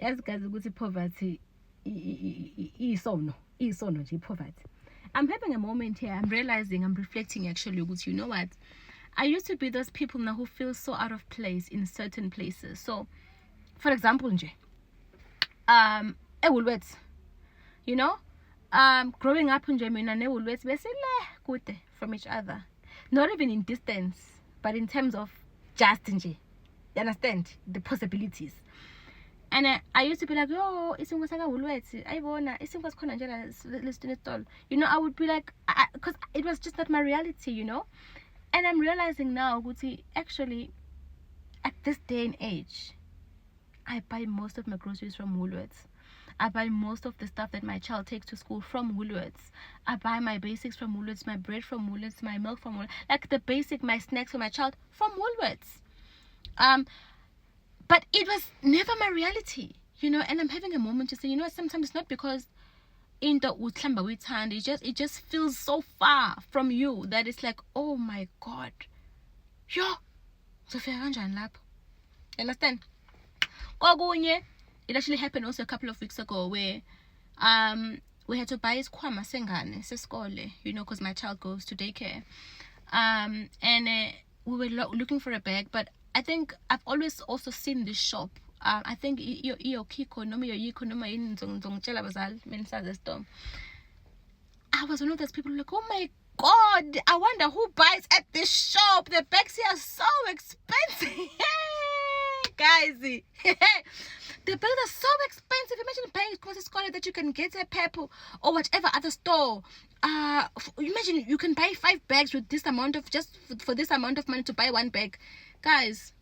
As guys ukuthi poverty isono nje poverty. I'm having a moment here. I'm realizing, I'm reflecting actually, you know what? I used to be those people now who feel so out of place in certain places. So, for example, Woolworths, you know, growing up in Germany and Woolworths, we're good from each other. Not even in distance, but in terms of just you understand the possibilities. And I used to be like, oh, it's Woolworths. I wanna, it's you know, I would be like, because it was just not my reality, you know. And I'm realizing now, actually, at this day and age, I buy most of my groceries from Woolworths. I buy most of the stuff that my child takes to school from Woolworths. I buy my basics from Woolworths, my bread from Woolworths, my milk from Woolworths, like the basic, my snacks for my child from Woolworths. But it was never my reality, you know. And I'm having a moment to say, you know, sometimes it's not because in the utlamba with hand, it just feels so far from you that it's like, oh my God, yo, Sophia kanjani lapho? Understand? It actually happened also a couple of weeks ago where we had to buy isikhwama sengane sesikole, you know, because my child goes to daycare. And we were looking for a bag, but I think I've always also seen this shop. I think Kiko noma Yiko noma ngizongitshela abazali menisaze storm. I was one of those people like, oh my God, I wonder who buys at this shop. The bags here are so expensive. Guys, the bags are so expensive. Imagine buying scholar that you can get at Pep or whatever other store. Imagine you can buy 5 bags with this amount of, just for this amount of money to buy 1 bag. Guys,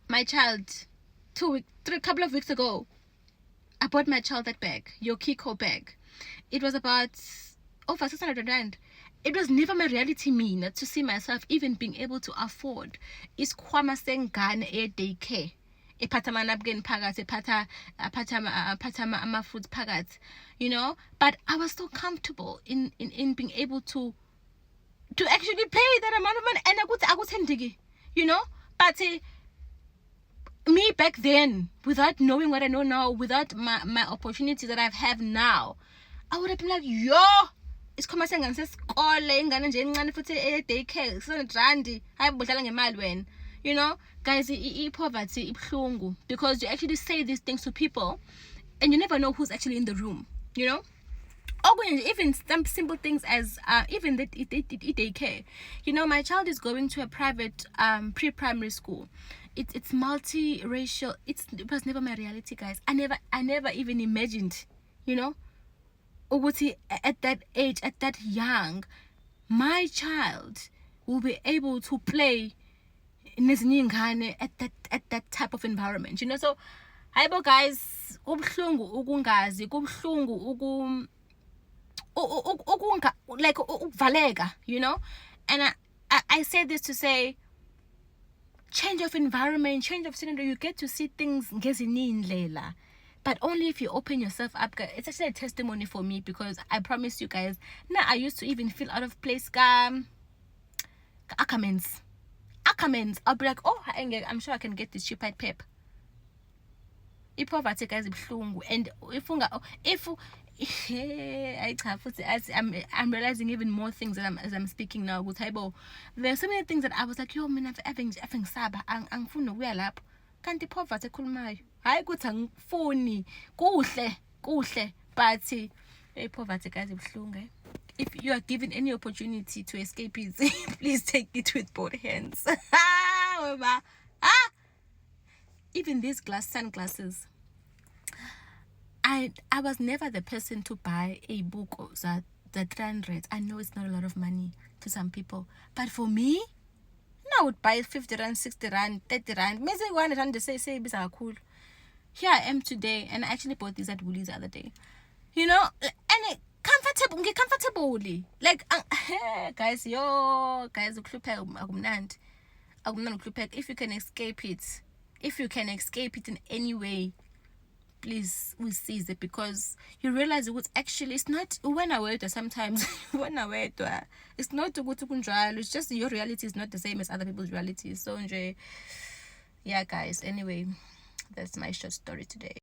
my child, a couple of weeks ago, I bought my child that bag, your Kiko bag. It was about over 600 rand. It was never my reality, not to see myself even being able to afford isikhwama sengane daycare. Ephatha amanapukeni phakathi, ephatha ama-fruits phakathi, you know. But I was so comfortable in being able to actually pay that amount of money, and akuthendiki, you know. But me back then, without knowing what I know now, without my opportunities that I have now, I would have been like, yo, isikhwama sengane sesikole, ingane nje encane futhi daycare 600 rand, hayi budlala ngemali wena. You know, guys, poverty ibhlungu, because you actually say these things to people and you never know who's actually in the room, you know. Even some simple things as even the daycare. You know, my child is going to a private pre-primary school. It's multiracial. It was never my reality, guys. I never even imagined, you know, at that age, at that young, my child will be able to play at that type of environment, you know. So hayibo guys, kubhlungu ukungazi, kubhlungu like ukuvaleka, you know. And I say this to say, change of environment, change of scenery, you get to see things ngezinye indlela, but only if you open yourself up. It's actually a testimony for me, because I promise you guys, now I used to even feel out of place. Ackermans, I'll be like, oh, I'm sure I can get this cheap at Pep. Poverty, guys, ibhlungu. And I'm realizing even more things as I'm speaking now. There's so many things that I was like, yo, man, having saba, angifuni ukuya lapho. Kanti poverty ekhulumayo. Hayi kuthi angifuni. Kuhle, but poverty, guys, ibhlungu. If you are given any opportunity to escape it, please take it with both hands. Even these sunglasses. I was never the person to buy a book of that 300. I know it's not a lot of money to some people, but for me, I would buy 50 rand, 60 rand, 30 rand. Maybe 100 rand. Say these are cool. Here I am today, and I actually bought these at Woolies the other day. You know, and comfortably, like guys, if you can escape it in any way, please, we seize it, because you realize it was actually, it's not when I wear it sometimes it's not to go to control, it's just your reality is not the same as other people's realities. So yeah guys, anyway, that's my short story today.